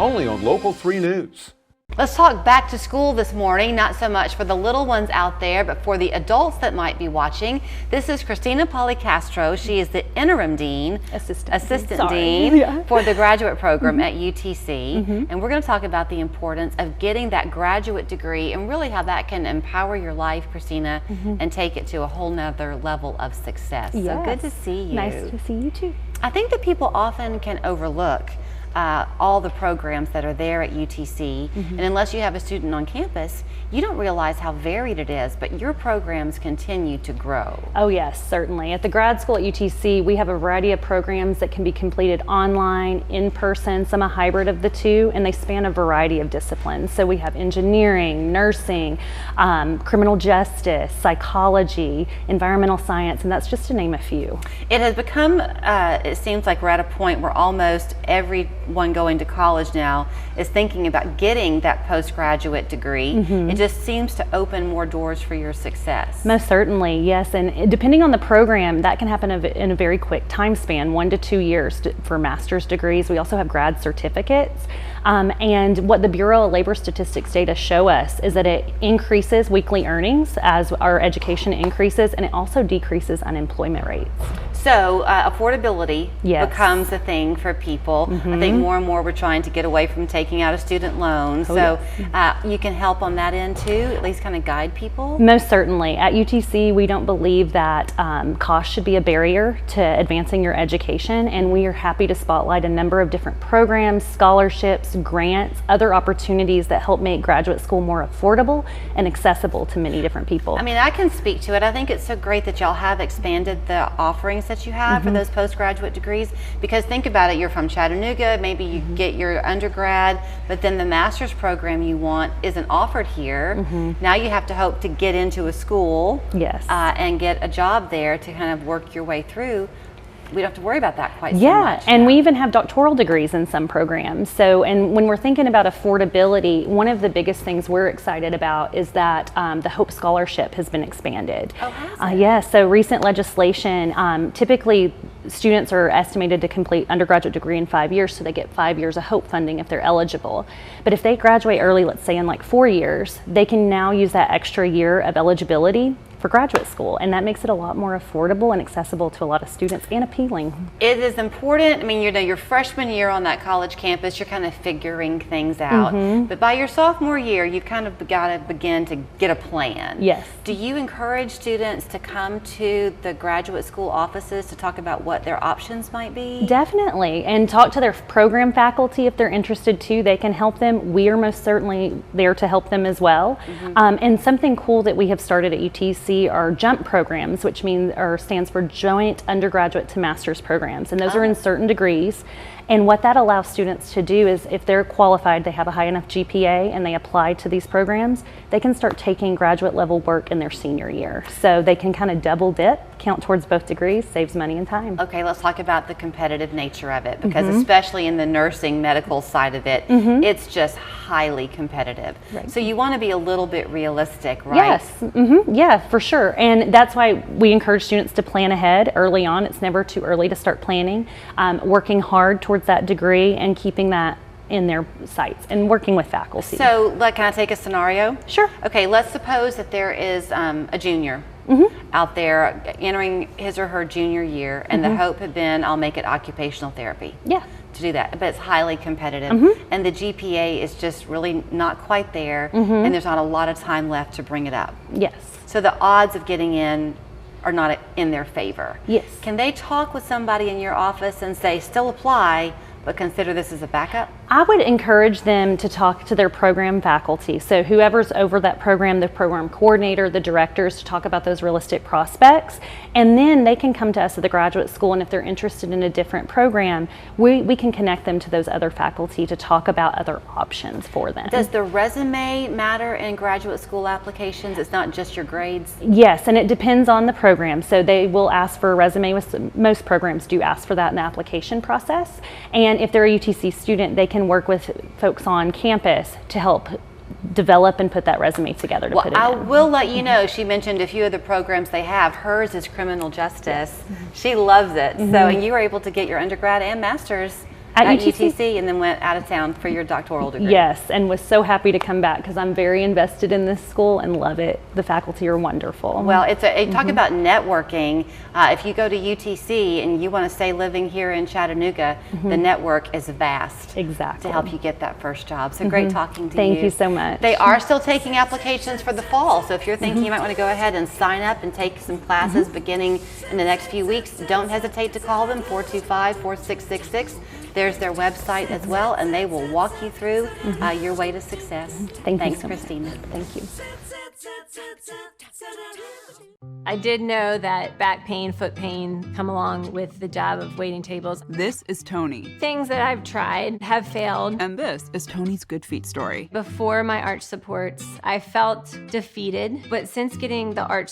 Only on Local 3 News. Let's talk back to school this morning, not so much for the little ones out there, but for the adults that might be watching. This is Christina Policastro. She is the interim dean, assistant dean for the graduate program at UTC. And we're going to talk about the importance of getting that graduate degree and really how that can empower your life, Christina, and take it to a whole nother level of success. Yes. So good to see you. Nice to see you too. I think that people often can overlook all the programs that are there at UTC, and unless you have a student on campus, you don't realize how varied it is, but your programs continue to grow. Oh yes, certainly. At the grad school at UTC, we have a variety of programs that can be completed online, in person, some a hybrid of the two, and they span a variety of disciplines. So we have engineering, nursing, criminal justice, psychology, environmental science, and that's just to name a few. It has become, it seems like we're at a point where almost everyone going to college now is thinking about getting that postgraduate degree. It just seems to open more doors for your success. Most certainly, yes. And depending on the program, that can happen in a very quick time span, 1 to 2 years for master's degrees. We also have grad certificates. And what the Bureau of Labor Statistics data show us is that it increases weekly earnings as our education increases, and it also decreases unemployment rates. So affordability becomes a thing for people. I think more and more we're trying to get away from taking out a student loan. You can help on that end too, at least kind of guide people? Most certainly. At UTC, we don't believe that cost should be a barrier to advancing your education, and we are happy to spotlight a number of different programs, scholarships, grants, other opportunities that help make graduate school more affordable and accessible to many different people. I mean, I can speak to it. I think it's so great that y'all have expanded the offerings that you have for those postgraduate degrees, because think about it, you're from Chattanooga, maybe you get your undergrad, but then the master's program you want isn't offered here. Now you have to hope to get into a school and get a job there to kind of work your way through. We don't have to worry about that quite so much. And we even have doctoral degrees in some programs. So, and when we're thinking about affordability, one of the biggest things we're excited about is that the Hope Scholarship has been expanded. Oh, has it? Yes, so recent legislation, typically students are estimated to complete undergraduate degree in 5 years, so they get 5 years of Hope funding if they're eligible. But if they graduate early, let's say in like 4 years, they can now use that extra year of eligibility for graduate school, and that makes it a lot more affordable and accessible to a lot of students and appealing. It is important. I mean, you know, your freshman year on that college campus, you're kind of figuring things out. But by your sophomore year, you've kind of got to begin to get a plan. Yes. Do you encourage students to come to the graduate school offices to talk about what their options might be? Definitely, and talk to their program faculty if they're interested too. They can help them. We are most certainly there to help them as well. And something cool that we have started at UTC are JUMP programs, which stands for Joint Undergraduate to Master's Programs, and those are in certain degrees. And what that allows students to do is, if they're qualified, they have a high enough GPA, and they apply to these programs, they can start taking graduate level work in their senior year. So they can kind of double dip, count towards both degrees, saves money and time. Okay, let's talk about the competitive nature of it, because especially in the nursing medical side of it, it's just highly competitive. So you want to be a little bit realistic, right? Yes, yeah, for sure. And that's why we encourage students to plan ahead early on. It's never too early to start planning, working hard towards that degree and keeping that in their sights and working with faculty. So, can I take a scenario? Sure. Okay, let's suppose that there is a junior out there entering his or her junior year, and the hope had been, I'll make it occupational therapy. To do that, but it's highly competitive, and the GPA is just really not quite there, and there's not a lot of time left to bring it up. Yes. So the odds of getting in are not in their favor. Yes. Can they talk with somebody in your office and say, still apply, but consider this as a backup? I would encourage them to talk to their program faculty. So whoever's over that program, the program coordinator, the directors, to talk about those realistic prospects. And then they can come to us at the graduate school, and if they're interested in a different program, we can connect them to those other faculty to talk about other options for them. Does the resume matter in graduate school applications? It's not just your grades? Yes, and it depends on the program. So they will ask for a resume. Most programs do ask for that in the application process. And if they're a UTC student, they can work with folks on campus to help develop and put that resume together to put it in. I will let you know, she mentioned a few of the programs they have. Hers is criminal justice. She loves it. So, and you were able to get your undergrad and master's At UTC, and then went out of town for your doctoral degree. Yes, and was so happy to come back because I'm very invested in this school and love it. The faculty are wonderful. Well, talk about networking. If you go to UTC and you want to stay living here in Chattanooga, the network is vast. Exactly. To help you get that first job. So great talking to you. Thank you so much. They are still taking applications for the fall. So if you're thinking you might want to go ahead and sign up and take some classes beginning in the next few weeks, don't hesitate to call them, 425-4666. There's their website as well, and they will walk you through your way to success. Thanks, Christina. Thank you. I did know that back pain, foot pain come along with the job of waiting tables. This is Tony. Things that I've tried have failed. And this is Tony's Good Feet story. Before my arch supports, I felt defeated, but since getting the arch